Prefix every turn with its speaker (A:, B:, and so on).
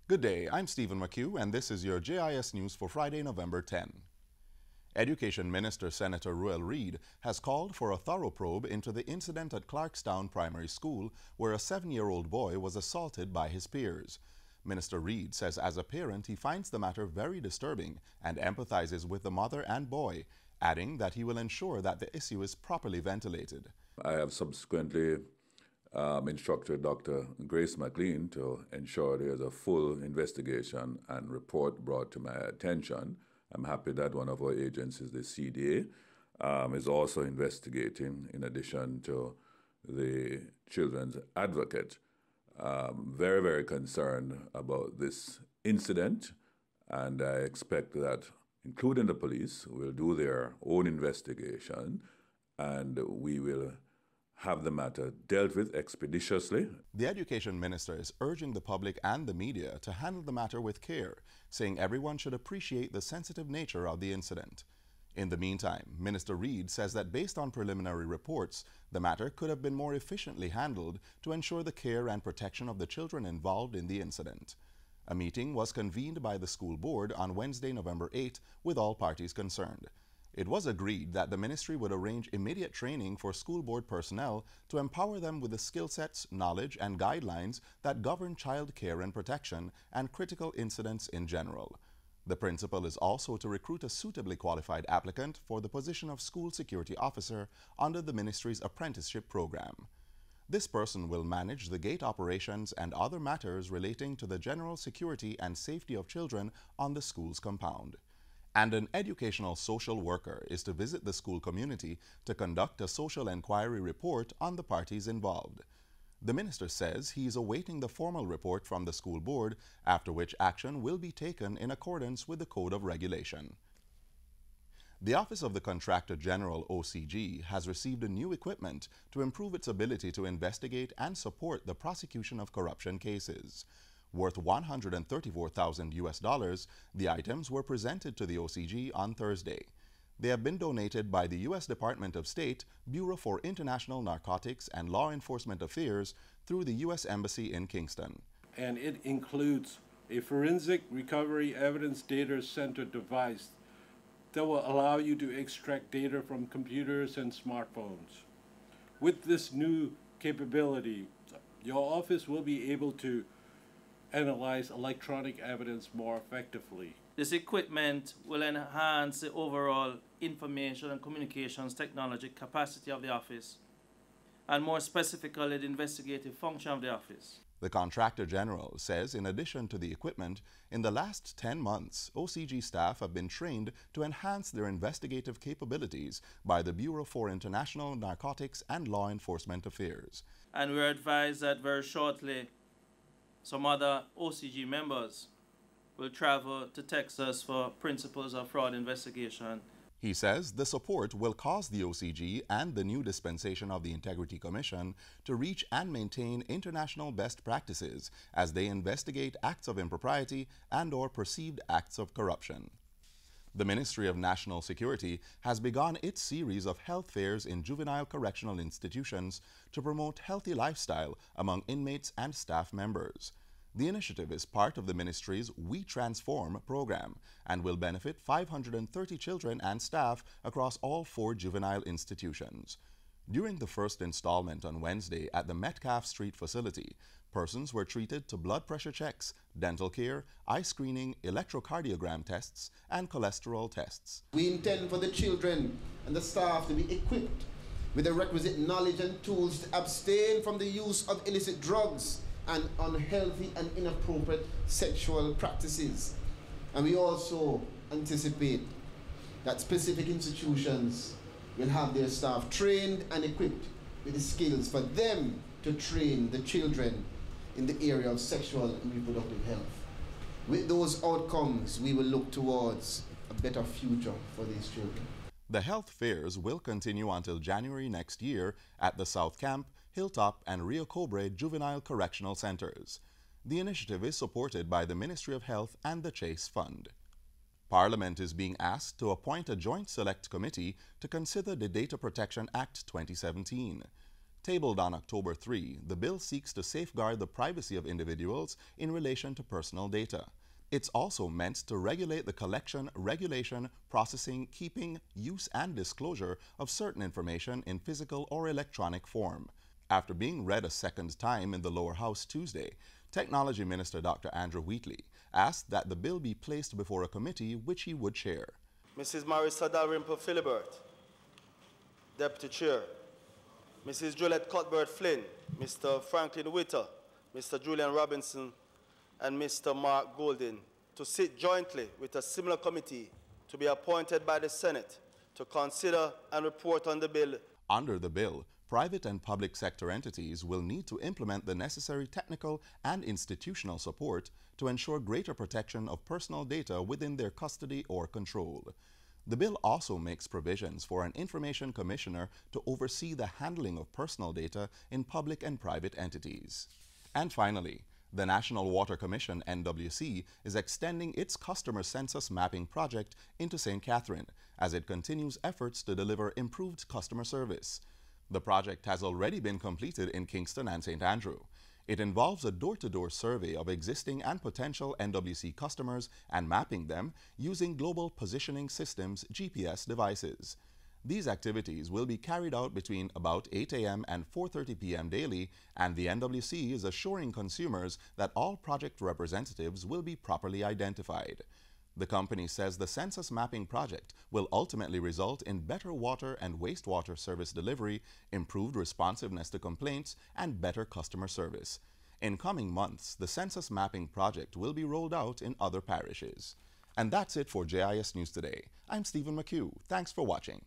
A: Good day, I'm Stephen McHugh, and this is your JIS News for Friday, November 10. Education Minister Senator Ruel Reid has called for a thorough probe into the incident at Clarkstown Primary School where a 7-year-old boy was assaulted by his peers. Minister Reid says as a parent he finds the matter very disturbing and empathizes with the mother and boy, adding that he will ensure that the issue is properly ventilated.
B: I have subsequently instructed Dr. Grace McLean to ensure there's a full investigation and report brought to my attention. I'm happy that one of our agencies, the CDA, is also investigating in addition to the children's advocate. Very, very concerned about this incident, and I expect that, including the police, will do their own investigation and we will have the matter dealt with expeditiously.
A: The Education Minister is urging the public and the media to handle the matter with care, saying everyone should appreciate the sensitive nature of the incident. In the meantime, Minister Reid says that based on preliminary reports, the matter could have been more efficiently handled to ensure the care and protection of the children involved in the incident. A meeting was convened by the school board on Wednesday, November 8, with all parties concerned. It was agreed that the ministry would arrange immediate training for school board personnel to empower them with the skill sets, knowledge, and guidelines that govern child care and protection and critical incidents in general. The principal is also to recruit a suitably qualified applicant for the position of school security officer under the ministry's apprenticeship program. This person will manage the gate operations and other matters relating to the general security and safety of children on the school's compound. And an educational social worker is to visit the school community to conduct a social inquiry report on the parties involved. The minister says he is awaiting the formal report from the school board, after which action will be taken in accordance with the Code of Regulation. The Office of the Contractor General, OCG, has received a new equipment to improve its ability to investigate and support the prosecution of corruption cases. Worth $134,000, the items were presented to the OCG on Thursday. They have been donated by the U.S. Department of State, Bureau for International Narcotics and Law Enforcement Affairs through the U.S. Embassy in Kingston.
C: And it includes a forensic recovery evidence data center device that will allow you to extract data from computers and smartphones. With this new capability, your office will be able to analyze electronic evidence more effectively.
D: This equipment will enhance the overall information and communications technology capacity of the office, and more specifically the investigative function of the office.
A: The Contractor General says in addition to the equipment, in the last 10 months, OCG staff have been trained to enhance their investigative capabilities by the Bureau for International Narcotics and Law Enforcement Affairs.
D: And we're advised that very shortly some other OCG members will travel to Texas for principles of fraud investigation.
A: He says the support will cause the OCG and the new dispensation of the Integrity Commission to reach and maintain international best practices as they investigate acts of impropriety and/or perceived acts of corruption. The Ministry of National Security has begun its series of health fairs in juvenile correctional institutions to promote healthy lifestyle among inmates and staff members. The initiative is part of the ministry's We Transform program and will benefit 530 children and staff across all 4 juvenile institutions. During the first installment on Wednesday at the Metcalf Street facility, persons were treated to blood pressure checks, dental care, eye screening, electrocardiogram tests, and cholesterol tests.
E: We intend for the children and the staff to be equipped with the requisite knowledge and tools to abstain from the use of illicit drugs and unhealthy and inappropriate sexual practices. And we also anticipate that specific institutions will have their staff trained and equipped with the skills for them to train the children in the area of sexual and reproductive health. With those outcomes, we will look towards a better future for these children.
A: The health fairs will continue until January next year at the South Camp, Hilltop, and Rio Cobre Juvenile Correctional Centers. The initiative is supported by the Ministry of Health and the Chase Fund. Parliament is being asked to appoint a joint select committee to consider the Data Protection Act 2017. Tabled on October 3, the bill seeks to safeguard the privacy of individuals in relation to personal data. It's also meant to regulate the collection, regulation, processing, keeping, use, and disclosure of certain information in physical or electronic form. After being read a second time in the lower house Tuesday, Technology Minister Dr. Andrew Wheatley asked that the bill be placed before a committee which he would chair.
F: Mrs. Marissa Dalrymple Philibert, Deputy Chair. Mrs. Juliette Cuthbert-Flynn, Mr. Franklin Witter, Mr. Julian Robinson, and Mr. Mark Goldin to sit jointly with a similar committee to be appointed by the Senate to consider and report on the bill.
A: Under the bill, private and public sector entities will need to implement the necessary technical and institutional support to ensure greater protection of personal data within their custody or control. The bill also makes provisions for an information commissioner to oversee the handling of personal data in public and private entities. And finally, the National Water Commission, NWC, is extending its customer census mapping project into St. Catherine as it continues efforts to deliver improved customer service. The project has already been completed in Kingston and St. Andrew. It involves a door-to-door survey of existing and potential NWC customers and mapping them using Global Positioning Systems GPS devices. These activities will be carried out between about 8 a.m. and 4:30 p.m. daily, and the NWC is assuring consumers that all project representatives will be properly identified. The company says the census mapping project will ultimately result in better water and wastewater service delivery, improved responsiveness to complaints, and better customer service. In coming months, the census mapping project will be rolled out in other parishes. And that's it for JIS News Today. I'm Stephen McHugh. Thanks for watching.